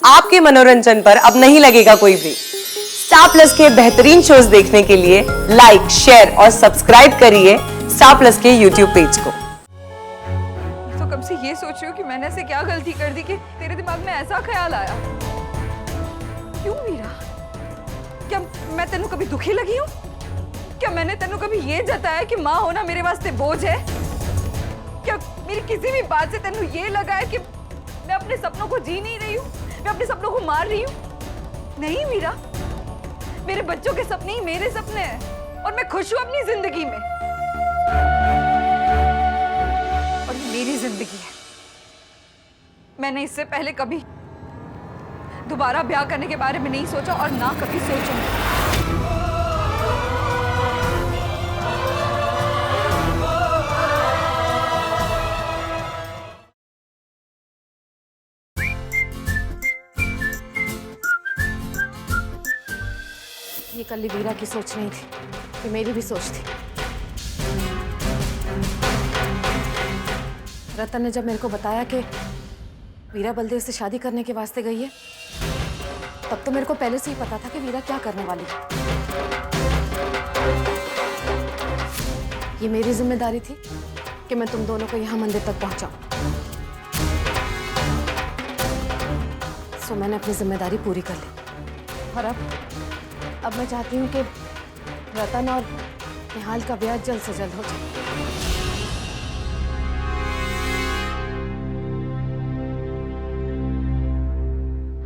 आपके मनोरंजन पर अब नहीं लगेगा कोई ब्रेक। स्टार प्लस के बेहतरीन शोज देखने के लिए लाइक, शेयर और सब्सक्राइब करिए स्टार प्लस के यूट्यूब पेज को। तो कब से ये सोच रही हूँ कि मैंने ऐसे क्या गलती कर दी कि तेरे दिमाग में ऐसा ख्याल आया। क्यों वीरा, क्या मैं तेनू कभी दुखी लगी हूँ? क्या मैंने तेनू कभी ये जताया कि माँ होना मेरे वास्ते बोझ है? क्या मेरी किसी भी बात से तेनू ये लगा है कि मैं अपने सपनों को जी नहीं रही हूँ, मैं अपने सपनों को मार रही हूँ? नहीं वीरा, मेरे बच्चों के सपने ही मेरे सपने हैं और मैं खुश हूँ अपनी जिंदगी में। और ये मेरी जिंदगी है। मैंने इससे पहले कभी दोबारा ब्याह करने के बारे में नहीं सोचा और ना कभी सोचूंगी। ये कल वीरा की सोच नहीं थी, ये मेरी भी सोच थी। रतन ने जब मेरे को बताया कि वीरा बलदेव से शादी करने के वास्ते गई है, तब तो मेरे को पहले से ही पता था कि वीरा क्या करने वाली है। ये मेरी जिम्मेदारी थी कि मैं तुम दोनों को यहाँ मंदिर तक पहुंचाऊं। सो मैंने अपनी जिम्मेदारी पूरी कर ली। और अब मैं चाहती हूँ कि रतन और निहाल का ब्याह जल्द से जल्द हो जाए।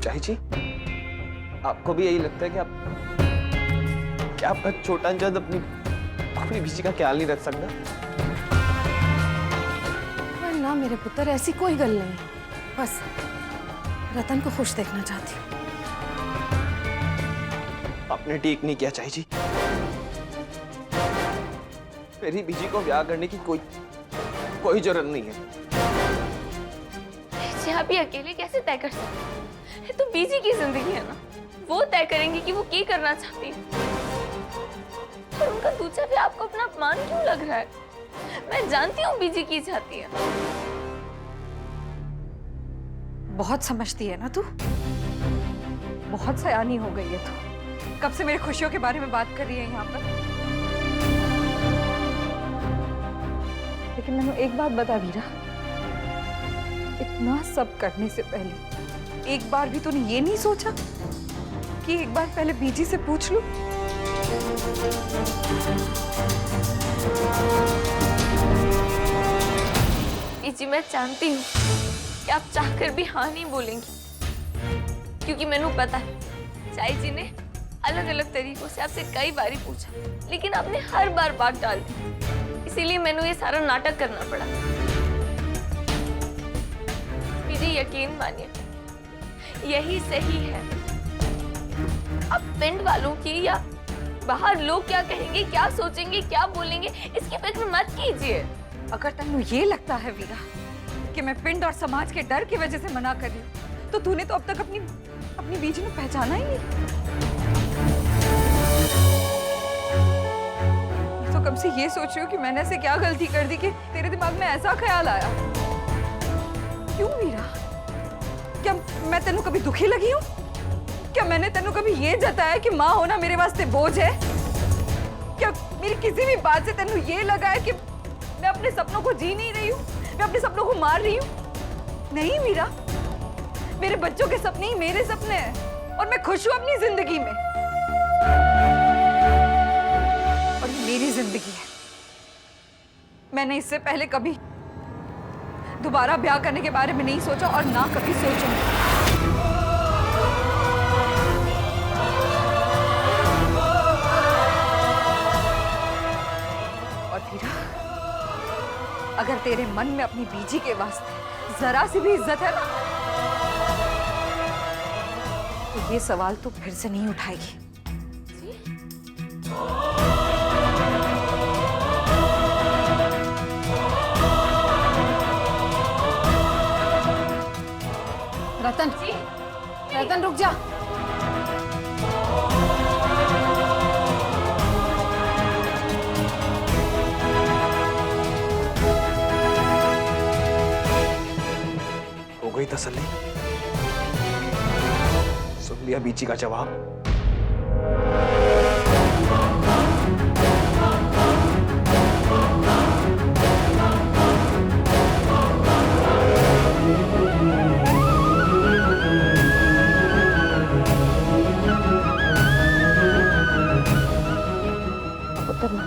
चाही जी, आपको भी यही लगता है कि आपका छोटा अंजद अपनी बीजी का ख्याल नहीं रख सकता? पर ना मेरे पुत्र, ऐसी कोई गल नहीं है। बस रतन को खुश देखना चाहती हूँ। आपने ठीक नहीं किया चाही जी। मेरी बीजी को ब्याह करने की कोई जरूरत नहीं है। आप ये अकेले कैसे तय कर सकते हैं? ये तो बीजी की जिंदगी है ना, वो तय करेंगे कि वो क्या करना चाहती है। और उनका दूसरा भी आपको अपना अपमान क्यों लग रहा है? मैं जानती हूँ बीजी की चाहती है। बहुत समझती है ना तू, बहुत सयानी हो गई है तू। कब से मेरी खुशियों के बारे में बात कर रही है यहाँ पर। लेकिन मैंने एक बात बता वीरा, इतना सब करने से पहले एक बार भी तूने ये नहीं सोचा कि एक बार पहले बीजी से पूछ लूं? बीजी, मैं जानती हूँ कि आप चाहकर भी हाँ नहीं बोलेंगी, क्योंकि मैंने पता है चाई जी ने अलग अलग तरीकों से आपसे कई बार पूछा, लेकिन आपने हर बार बात डाल दी। इसीलिए मैंने ये सारा नाटक करना पड़ा। बीजी, यकीन मानिए, यही सही है। अब पिंड वालों की या बाहर लोग क्या कहेंगे, क्या सोचेंगे, क्या बोलेंगे, इसकी फिक्र मत कीजिए। अगर तेनू ये लगता है वीरा कि मैं पिंड और समाज के डर की वजह से मना कर रही हूँ, तो तूने तो अब तक अपनी बीजी में पहचाना ही नहीं। तो कब से ये सोच रही हूँ कि मैंने ऐसे क्या गलती कर दी कि तेरे दिमाग में ऐसा ख्याल आया। क्यों वीरा, क्या मैं तेनू कभी दुखी लगी हूँ? क्या मैंने तेनू कभी ये जताया कि माँ होना मेरे वास्ते बोझ है? क्या मेरी किसी भी बात से तेनू ये लगा है कि मैं अपने सपनों को जी नहीं रही हूँ, मैं अपने सपनों को मार रही हूँ? नहीं वीरा, मेरे बच्चों के सपने ही मेरे सपने हैं और मैं खुश हूँ अपनी जिंदगी में। और ये मेरी जिंदगी है। मैंने इससे पहले कभी दोबारा ब्याह करने के बारे में नहीं सोचा और ना कभी सोचूंगी। और वीरा, अगर तेरे मन में अपनी बीजी के वास्ते जरा सी भी इज्जत है ना, तो ये सवाल तो फिर से नहीं उठाएगी। रतन, रतन रुक जा। हो गई तसल्ली? लिया बीची का जवाब? पुत्र ना,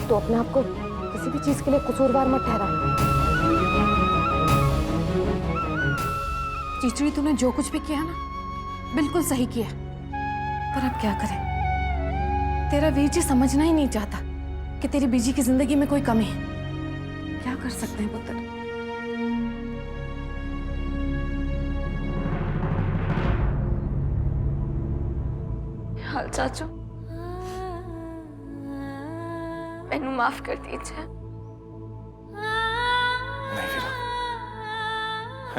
तो अपने आप को किसी भी चीज के लिए कसूरवार मत ठहरा। चीचड़ी, तूने जो कुछ भी किया ना, बिल्कुल सही किया। पर अब क्या करें? तेरा वीर जी समझना ही नहीं चाहता कि तेरी बीजी की जिंदगी में कोई कमी है। क्या कर सकते हैं पुत्र? हाल चाचू, मैनू माफ कर दीजिए। नहीं वीरा,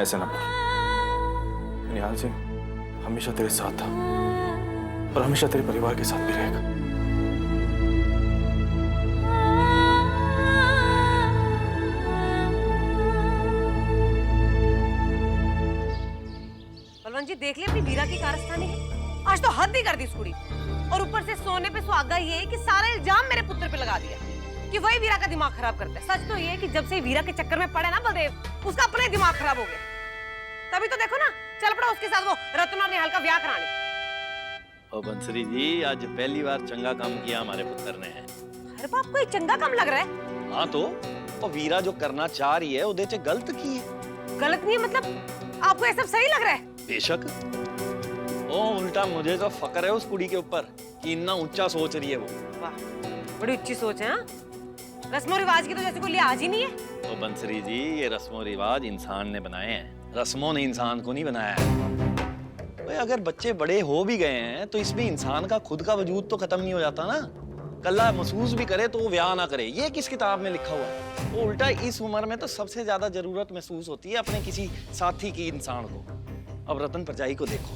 ऐसे ना बोल। निहाल सिंह हमेशा तेरे साथ था और हमेशा तेरे परिवार के साथ भी रहेगा। बलवंत जी, देख ले अपनी वीरा की कारस्तानी है। आज तो हद ही कर दी इस कुड़ी। और ऊपर से सोने पे सुहागा ये है कि सारा इल्जाम मेरे पुत्र पे लगा दिया कि वही वीरा का दिमाग खराब करता है। सच तो ये है कि जब से वीरा के चक्कर में पड़े ना बलदेव, उसका अपना ही दिमाग खराब हो गया। तभी तो देखो ना, चल पड़ा उसके साथ वो रतन और निहाल का ब्याह कराने। ओ बंसरी जी, आज पहली बार चंगा काम किया हमारे पुत्र ने। अरे बाप, कोई चंगा काम लग रहा है। हाँ तो वीरा जो करना चाह रही है उदे च गलत की है। गलत नहीं है मतलब? आपको ये सब सही लग रहा है? बेशक। ओ उल्टा मुझे तो फक्र है उस कुड़ी के ऊपर कि इतना ऊंचा सोच रही है वो। वाह, बड़ी अच्छी सोच है। रस्मों रिवाज की तो जैसे कोई लिहाज ही नहीं है। ओ बंसरी जी, ये रस्मों रिवाज इंसान ने बनाए हैं, रस्मों ने इंसान को नहीं बनाया है। भाई अगर बच्चे बड़े हो भी गए हैं तो इसमें इंसान का खुद का वजूद तो खत्म नहीं हो जाता ना। कल्ला महसूस भी करे तो वो ब्याह ना करे, ये किस किताब में लिखा हुआ है? वो उल्टा इस उम्र में तो सबसे ज्यादा जरूरत महसूस होती है अपने किसी साथी की, इंसान को। अब रतन परजाई को देखो,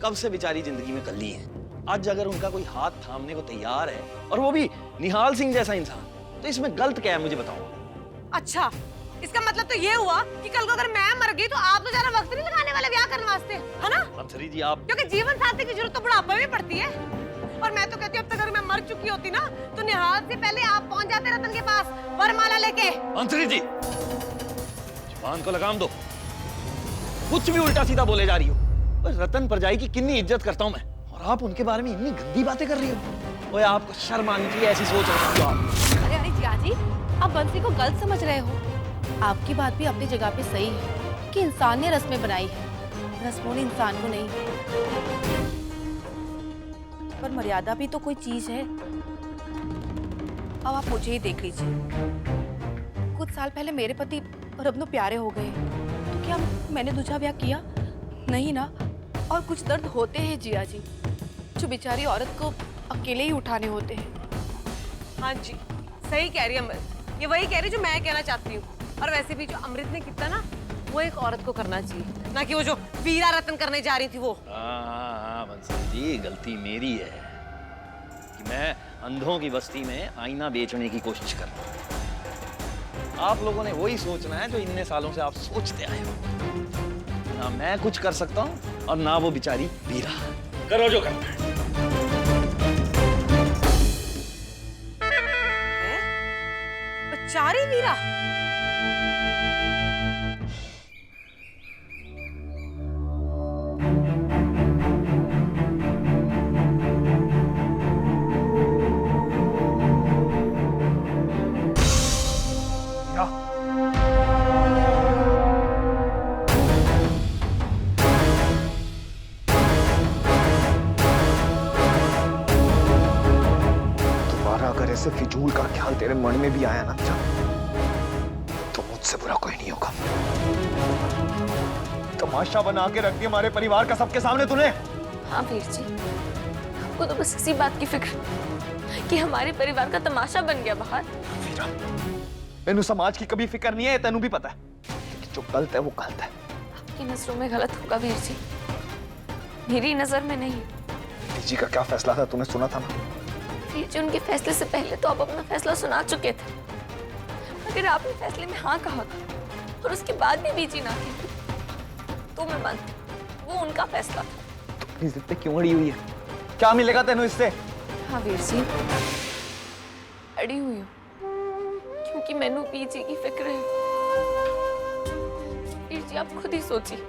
कब से बेचारी जिंदगी में कल्ली है। आज अगर उनका कोई हाथ थामने को तैयार है, और वो भी निहाल सिंह जैसा इंसान, तो इसमें गलत क्या है मुझे बताओ। अच्छा, इसका मतलब तो ये हुआ कि कल को अगर मैं मर गई तो आप तो ज्यादा वक्त नहीं लगाने वाले ब्याह करने वास्ते, है ना? बंसरी जी आप, क्योंकि जीवन साथी की जरूरत तो बुढ़ापे में पड़ती है। और मैं तो कहती हूँ अब तक अगर मैं मर चुकी होती ना, तो निहाल से पहले आप पहुंच जाते रतन के पास वरमाला लेके। बंसरी जी जुबान को लगाम दो, कुछ भी उल्टा सीधा बोले जा रही हो। रतन परजाई की कितनी इज्जत करता हूं मैं, और आप उनके बारे में इतनी गंदी बातें कर रही हो। ओए आपको शर्म आनी चाहिए ऐसी सोच रखती हो आप। अरे अरे जिया जी, आप बंसी को गलत समझ रहे हो। आपकी बात भी अपनी जगह पे सही है कि इंसान ने रस्में बनाई है, रस्मों ने इंसान को नहीं। पर मर्यादा भी तो कोई चीज है। अब आप मुझे ही देख लीजिए। कुछ साल पहले मेरे पति रबनो प्यारे हो गए, तो क्या मैंने दूसरा ब्याह किया? नहीं ना। और कुछ दर्द होते हैं जिया जी, जो बेचारी औरत को अकेले ही उठाने होते हैं। हाँ जी, सही कह रही है अमृत, ये वही कह रही जो मैं कहना चाहती हूँ। और वैसे भी जो अमृत ने किया ना, वो एक औरत को करना चाहिए, ना कि वो जो वीरा रतन करने जा रही थी वो। हाँ बंसरी जी, गलती मेरी है कि मैं अंधों की बस्ती में आईना बेचने की कोशिश कर रहा हूँ। आप लोगों ने वही सोचना है जो इतने सालों से आप सोचते आए हो। ना मैं कुछ कर सकता हूँ और ना वो बेचारी वीरा। करो जो करना है। बेचारी वीरा? ऐसे फिजूल का ख्याल तेरे मन में भी आया ना तो मुझसे बुरा कोई नहीं होगा। तमाशा बना के रख दिया हमारे परिवार का सबके सामने तूने। हाँ वीर जी, आपको तो बस इसी बात की फिक्र कि हमारे परिवार का तमाशा बन गया बाहर। वीरा, मैनू समाज की कभी फिक्र नहीं है, तेनू भी पता है कि जो गलत है वो गलत है। आपकी नजरों में गलत होगा वीर जी, मेरी नजर में नहीं। बीजी का क्या फैसला था तूने सुना था ना? वीर जी, उनके फैसले से पहले तो आप अपना फैसला सुना चुके थे। अगर आपने फैसले में हाँ कहा और उसके बाद भी बीजी ना थी तो मैं मानती, वो उनका फैसला था। अपनी जिद पे क्यों अड़ी हुई है? क्या मिलेगा तेनू इससे? हाँ वीर जी, अड़ी हुई हूँ क्योंकि मैनू पीजी की फिक्र है। वीर जी आप खुद ही सोचिए,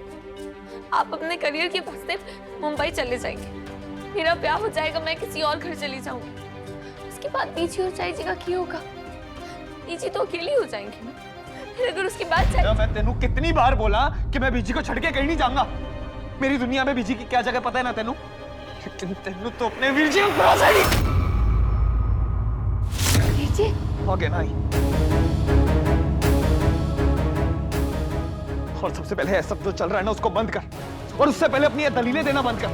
आप अपने करियर के वास्ते मुंबई चले जाएंगे, मेरा ब्याह हो जाएगा, मैं किसी और घर चली जाऊंगी। उसके बाद पीजी और चाई जी का क्या होगा? पीजी तो अकेली हो जाएंगी ना। फिर अगर उसके बाद मैं तेनू कितनी बार बोला कि मैं बीजी को छड़ के कहीं नहीं जाऊंगा। मेरी दुनिया में बीजी की क्या जगह पता है ना तेनू? लेकिन तेनू तो अपने वीर जी को भरोसा ही नहीं। वीर जी आगे ना ही। और सबसे पहले ऐसा जो चल रहा है ना उसको बंद कर, और उससे पहले अपनी ये दलीलें देना बंद कर।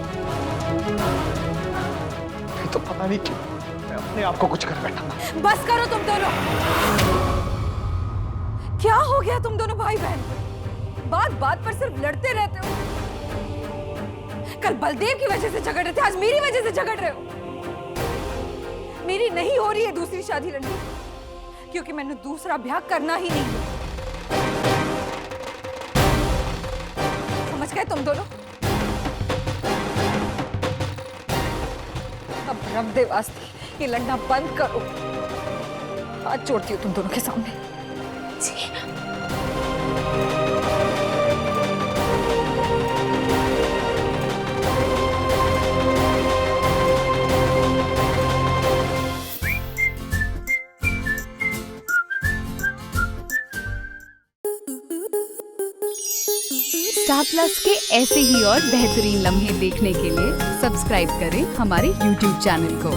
तो पता नहीं क्यों मैं अपने आप को कुछ कर बैठा था। बस करो तुम दोनों। क्या हो गया तुम दोनों भाई बहन? बात बात पर सिर्फ लड़ते रहते हो। कल बलदेव की वजह से झगड़ रहे थे, आज मेरी वजह से झगड़ रहे हो। मेरी नहीं हो रही है दूसरी शादी रणवीर, क्योंकि मैंने दूसरा ब्याह करना ही नहीं है। समझ गए तुम दोनों? अब रब दे वास्ते ये लड़ना बंद करो। हाथ जोड़ती हूँ तुम दोनों के सामने। स्टार प्लस के ऐसे ही और बेहतरीन लम्हे देखने के लिए सब्सक्राइब करें हमारे YouTube चैनल को।